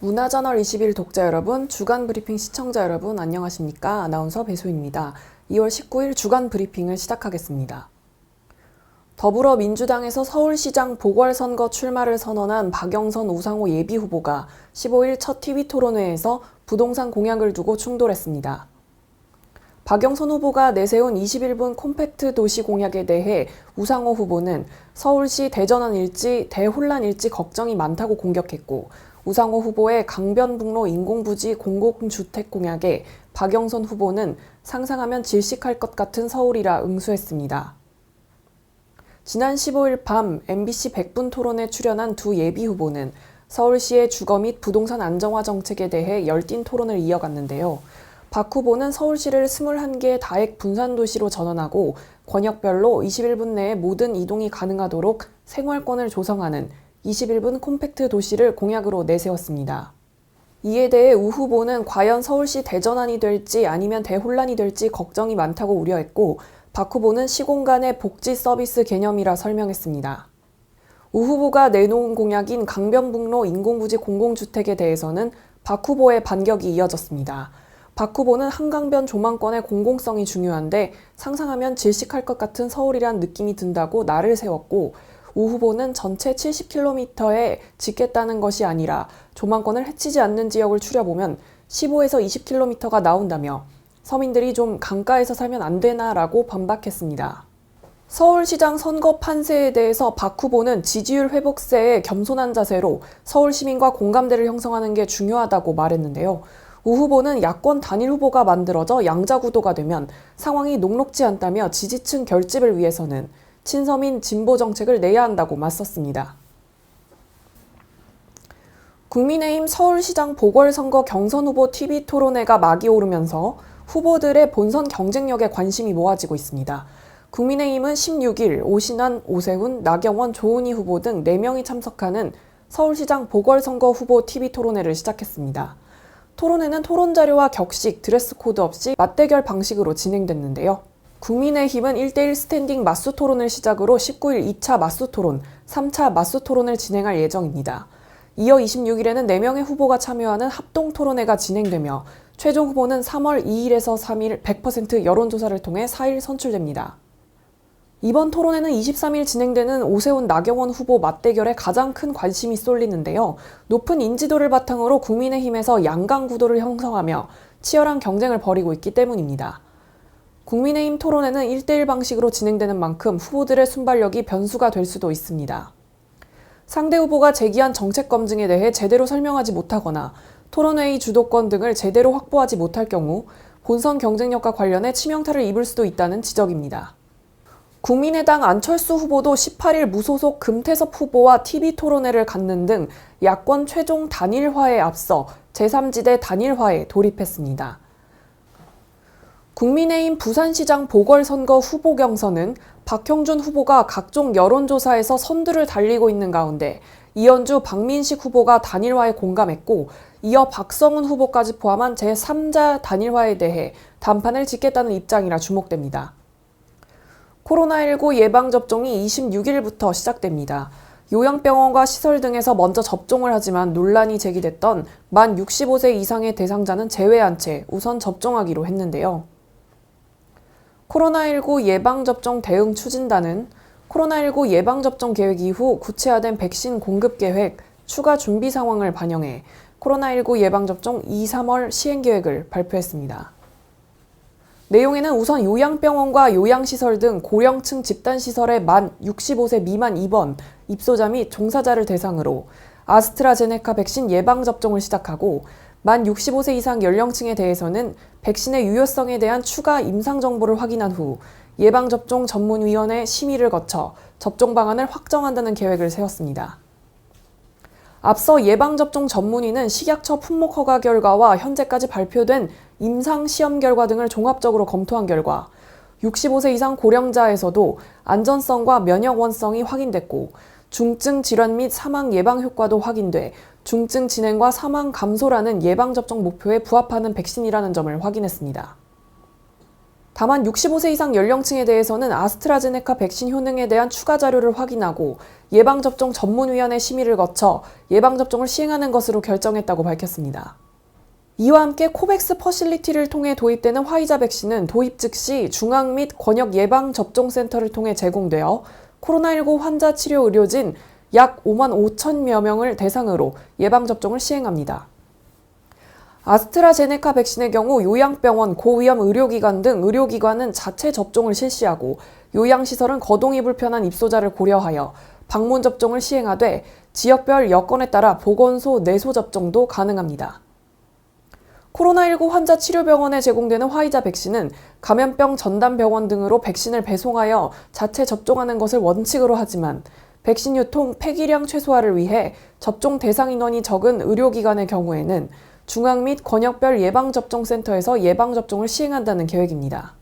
문화저널 21 독자 여러분, 주간 브리핑 시청자 여러분 안녕하십니까? 아나운서 배소입니다. 2월 19일 주간 브리핑을 시작하겠습니다. 더불어민주당에서 서울시장 보궐선거 출마를 선언한 박영선 우상호 예비후보가 15일 첫 TV토론회에서 부동산 공약을 두고 충돌했습니다. 박영선 후보가 내세운 21분 콤팩트 도시 공약에 대해 우상호 후보는 서울시 대전환 일지, 대혼란 일지 걱정이 많다고 공격했고, 우상호 후보의 강변북로 인공부지 공공주택 공약에 박영선 후보는 상상하면 질식할 것 같은 서울이라 응수했습니다. 지난 15일 밤 MBC 100분 토론에 출연한 두 예비 후보는 서울시의 주거 및 부동산 안정화 정책에 대해 열띤 토론을 이어갔는데요. 박 후보는 서울시를 21개 다액 분산도시로 전환하고 권역별로 21분 내에 모든 이동이 가능하도록 생활권을 조성하는 21분 콤팩트 도시를 공약으로 내세웠습니다. 이에 대해 우 후보는 과연 서울시 대전환이 될지 아니면 대혼란이 될지 걱정이 많다고 우려했고, 박 후보는 시공간의 복지 서비스 개념이라 설명했습니다. 우 후보가 내놓은 공약인 강변북로 인공부지 공공주택에 대해서는 박 후보의 반격이 이어졌습니다. 박 후보는 한강변 조망권의 공공성이 중요한데 상상하면 질식할 것 같은 서울이란 느낌이 든다고 날을 세웠고, 우 후보는 전체 70km에 짓겠다는 것이 아니라 조망권을 해치지 않는 지역을 추려보면 15에서 20km가 나온다며 서민들이 좀 강가에서 살면 안 되나라고 반박했습니다. 서울시장 선거 판세에 대해서 박 후보는 지지율 회복세에 겸손한 자세로 서울 시민과 공감대를 형성하는 게 중요하다고 말했는데요. 우 후보는 야권 단일 후보가 만들어져 양자구도가 되면 상황이 녹록지 않다며 지지층 결집을 위해서는 친서민 진보 정책을 내야 한다고 맞섰습니다. 국민의힘 서울시장 보궐선거 경선 후보 TV 토론회가 막이 오르면서 후보들의 본선 경쟁력에 관심이 모아지고 있습니다. 국민의힘은 16일 오신환, 오세훈, 나경원, 조은희 후보 등 4명이 참석하는 서울시장 보궐선거 후보 TV 토론회를 시작했습니다. 토론회는 토론 자료와 격식, 드레스 코드 없이 맞대결 방식으로 진행됐는데요. 국민의힘은 1대1 스탠딩 맞수 토론을 시작으로 19일 2차 맞수 토론, 3차 맞수 토론을 진행할 예정입니다. 이어 26일에는 4명의 후보가 참여하는 합동 토론회가 진행되며 최종 후보는 3월 2일에서 3일 100% 여론조사를 통해 4일 선출됩니다. 이번 토론회는 23일 진행되는 오세훈 나경원 후보 맞대결에 가장 큰 관심이 쏠리는데요. 높은 인지도를 바탕으로 국민의힘에서 양강 구도를 형성하며 치열한 경쟁을 벌이고 있기 때문입니다. 국민의힘 토론회는 1대1 방식으로 진행되는 만큼 후보들의 순발력이 변수가 될 수도 있습니다. 상대 후보가 제기한 정책 검증에 대해 제대로 설명하지 못하거나 토론회의 주도권 등을 제대로 확보하지 못할 경우 본선 경쟁력과 관련해 치명타를 입을 수도 있다는 지적입니다. 국민의당 안철수 후보도 18일 무소속 금태섭 후보와 TV 토론회를 갖는 등 야권 최종 단일화에 앞서 제3지대 단일화에 돌입했습니다. 국민의힘 부산시장 보궐선거 후보 경선은 박형준 후보가 각종 여론조사에서 선두를 달리고 있는 가운데 이현주, 박민식 후보가 단일화에 공감했고, 이어 박성훈 후보까지 포함한 제3자 단일화에 대해 단판을 짓겠다는 입장이라 주목됩니다. 코로나19 예방접종이 26일부터 시작됩니다. 요양병원과 시설 등에서 먼저 접종을 하지만 논란이 제기됐던 만 65세 이상의 대상자는 제외한 채 우선 접종하기로 했는데요. 코로나19 예방접종 대응 추진단은 코로나19 예방접종 계획 이후 구체화된 백신 공급 계획, 추가 준비 상황을 반영해 코로나19 예방접종 2, 3월 시행계획을 발표했습니다. 내용에는 우선 요양병원과 요양시설 등 고령층 집단시설의 만 65세 미만 입원, 입소자 및 종사자를 대상으로 아스트라제네카 백신 예방접종을 시작하고, 만 65세 이상 연령층에 대해서는 백신의 유효성에 대한 추가 임상 정보를 확인한 후 예방접종 전문위원회 심의를 거쳐 접종 방안을 확정한다는 계획을 세웠습니다. 앞서 예방접종 전문위는 식약처 품목 허가 결과와 현재까지 발표된 임상 시험 결과 등을 종합적으로 검토한 결과 65세 이상 고령자에서도 안전성과 면역원성이 확인됐고, 중증 질환 및 사망 예방 효과도 확인돼 중증 진행과 사망 감소라는 예방접종 목표에 부합하는 백신이라는 점을 확인했습니다. 다만 65세 이상 연령층에 대해서는 아스트라제네카 백신 효능에 대한 추가 자료를 확인하고 예방접종 전문위원회 심의를 거쳐 예방접종을 시행하는 것으로 결정했다고 밝혔습니다. 이와 함께 코백스 퍼실리티를 통해 도입되는 화이자 백신은 도입 즉시 중앙 및 권역 예방접종센터를 통해 제공되어 코로나19 환자 치료 의료진 약 5만 5천여 명을 대상으로 예방접종을 시행합니다. 아스트라제네카 백신의 경우 요양병원, 고위험 의료기관 등 의료기관은 자체 접종을 실시하고 요양시설은 거동이 불편한 입소자를 고려하여 방문 접종을 시행하되 지역별 여건에 따라 보건소 내소 접종도 가능합니다. 코로나19 환자 치료병원에 제공되는 화이자 백신은 감염병 전담병원 등으로 백신을 배송하여 자체 접종하는 것을 원칙으로 하지만 백신 유통 폐기량 최소화를 위해 접종 대상 인원이 적은 의료기관의 경우에는 중앙 및 권역별 예방접종센터에서 예방접종을 시행한다는 계획입니다.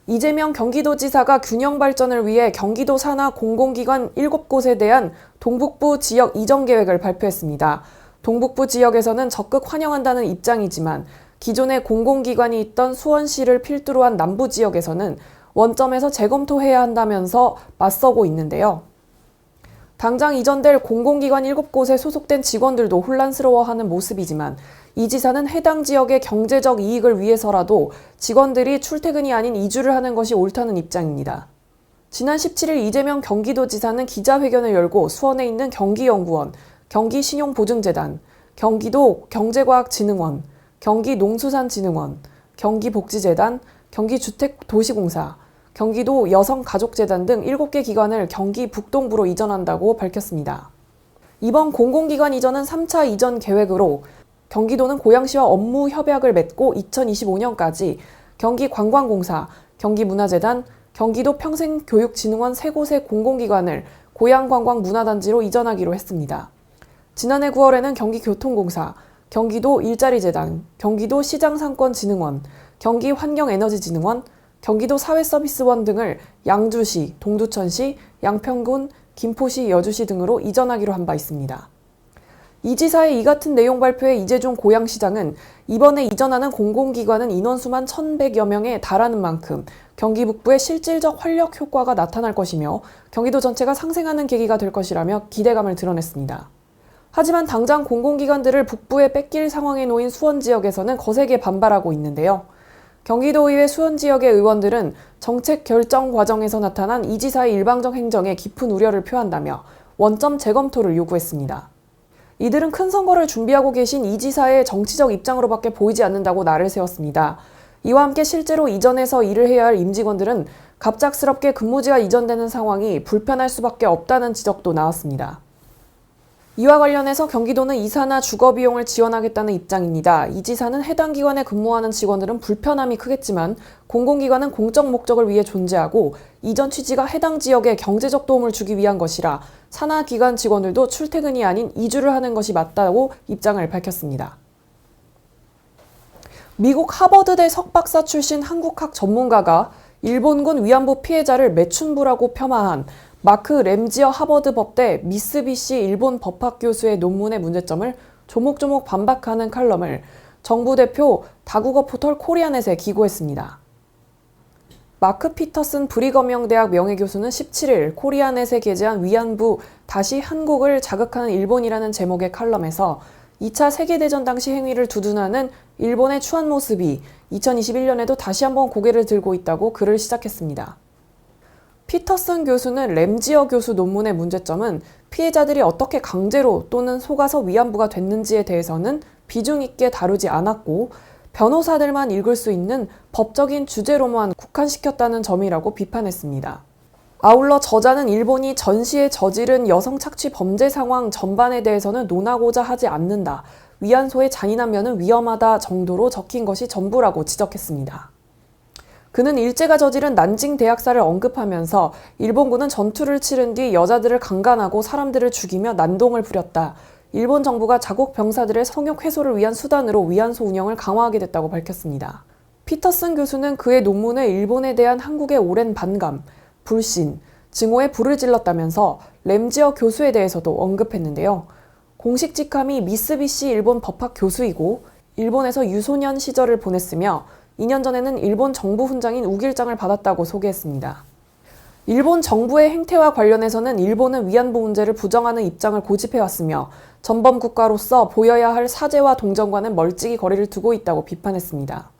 이재명 경기도지사가 균형 발전을 위해 경기도 산하 공공기관 7곳에 대한 동북부 지역 이전 계획을 발표했습니다. 동북부 지역에서는 적극 환영한다는 입장이지만 기존에 공공기관이 있던 수원시를 필두로 한 남부 지역에서는 원점에서 재검토해야 한다면서 맞서고 있는데요. 당장 이전될 공공기관 7곳에 소속된 직원들도 혼란스러워하는 모습이지만 이 지사는 해당 지역의 경제적 이익을 위해서라도 직원들이 출퇴근이 아닌 이주를 하는 것이 옳다는 입장입니다. 지난 17일 이재명 경기도지사는 기자회견을 열고 수원에 있는 경기연구원, 경기신용보증재단, 경기도 경제과학진흥원, 경기농수산진흥원, 경기복지재단, 경기주택도시공사, 경기도 여성가족재단 등 7개 기관을 경기 북동부로 이전한다고 밝혔습니다. 이번 공공기관 이전은 3차 이전 계획으로 경기도는 고양시와 업무 협약을 맺고 2025년까지 경기관광공사, 경기문화재단, 경기도 평생교육진흥원 3곳의 공공기관을 고양관광문화단지로 이전하기로 했습니다. 지난해 9월에는 경기교통공사, 경기도 일자리재단, 경기도 시장상권진흥원, 경기환경에너지진흥원, 경기도 사회서비스원 등을 양주시, 동두천시, 양평군, 김포시, 여주시 등으로 이전하기로 한 바 있습니다. 이 지사의 이 같은 내용 발표에 이재종 고양시장은 이번에 이전하는 공공기관은 인원수만 1,100여 명에 달하는 만큼 경기 북부의 실질적 활력 효과가 나타날 것이며 경기도 전체가 상생하는 계기가 될 것이라며 기대감을 드러냈습니다. 하지만 당장 공공기관들을 북부에 뺏길 상황에 놓인 수원 지역에서는 거세게 반발하고 있는데요. 경기도의회 수원 지역의 의원들은 정책 결정 과정에서 나타난 이 지사의 일방적 행정에 깊은 우려를 표한다며 원점 재검토를 요구했습니다. 이들은 큰 선거를 준비하고 계신 이 지사의 정치적 입장으로밖에 보이지 않는다고 날을 세웠습니다. 이와 함께 실제로 이전에서 일을 해야 할 임직원들은 갑작스럽게 근무지가 이전되는 상황이 불편할 수밖에 없다는 지적도 나왔습니다. 이와 관련해서 경기도는 이사나 주거 비용을 지원하겠다는 입장입니다. 이 지사는 해당 기관에 근무하는 직원들은 불편함이 크겠지만 공공기관은 공적 목적을 위해 존재하고 이전 취지가 해당 지역에 경제적 도움을 주기 위한 것이라 산하 기관 직원들도 출퇴근이 아닌 이주를 하는 것이 맞다고 입장을 밝혔습니다. 미국 하버드대 석박사 출신 한국학 전문가가 일본군 위안부 피해자를 매춘부라고 폄하한 마크 램지어 하버드 법대 미쓰비시 일본 법학 교수의 논문의 문제점을 조목조목 반박하는 칼럼을 정부 대표 다국어 포털 코리아넷에 기고했습니다. 마크 피터슨 브리검영 대학 명예교수는 17일 코리아넷에 게재한 위안부 다시 한국을 자극하는 일본이라는 제목의 칼럼에서 2차 세계대전 당시 행위를 두둔하는 일본의 추한 모습이 2021년에도 다시 한번 고개를 들고 있다고 글을 시작했습니다. 피터슨 교수는 램지어 교수 논문의 문제점은 피해자들이 어떻게 강제로 또는 속아서 위안부가 됐는지에 대해서는 비중 있게 다루지 않았고 변호사들만 읽을 수 있는 법적인 주제로만 국한시켰다는 점이라고 비판했습니다. 아울러 저자는 일본이 전시에 저지른 여성 착취 범죄 상황 전반에 대해서는 논하고자 하지 않는다. 위안소의 잔인한 면은 위험하다 정도로 적힌 것이 전부라고 지적했습니다. 그는 일제가 저지른 난징 대학살을 언급하면서 일본군은 전투를 치른 뒤 여자들을 강간하고 사람들을 죽이며 난동을 부렸다. 일본 정부가 자국 병사들의 성욕 해소를 위한 수단으로 위안소 운영을 강화하게 됐다고 밝혔습니다. 피터슨 교수는 그의 논문에 일본에 대한 한국의 오랜 반감, 불신, 증오에 불을 질렀다면서 램지어 교수에 대해서도 언급했는데요. 공식 직함이 미쓰비시 일본 법학 교수이고 일본에서 유소년 시절을 보냈으며 2년 전에는 일본 정부 훈장인 우길장을 받았다고 소개했습니다. 일본 정부의 행태와 관련해서는 일본은 위안부 문제를 부정하는 입장을 고집해왔으며 전범 국가로서 보여야 할 사죄와 동정과는 멀찍이 거리를 두고 있다고 비판했습니다.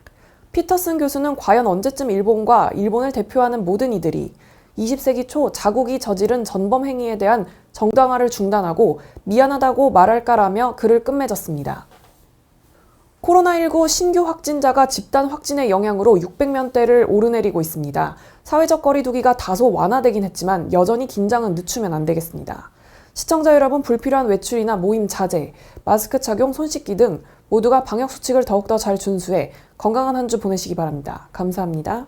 피터슨 교수는 과연 언제쯤 일본과 일본을 대표하는 모든 이들이 20세기 초 자국이 저지른 전범 행위에 대한 정당화를 중단하고 미안하다고 말할까라며 글을 끝맺었습니다. 코로나19 신규 확진자가 집단 확진의 영향으로 600명대를 오르내리고 있습니다. 사회적 거리 두기가 다소 완화되긴 했지만 여전히 긴장은 늦추면 안 되겠습니다. 시청자 여러분, 불필요한 외출이나 모임 자제, 마스크 착용, 손 씻기 등 모두가 방역 수칙을 더욱더 잘 준수해 건강한 한 주 보내시기 바랍니다. 감사합니다.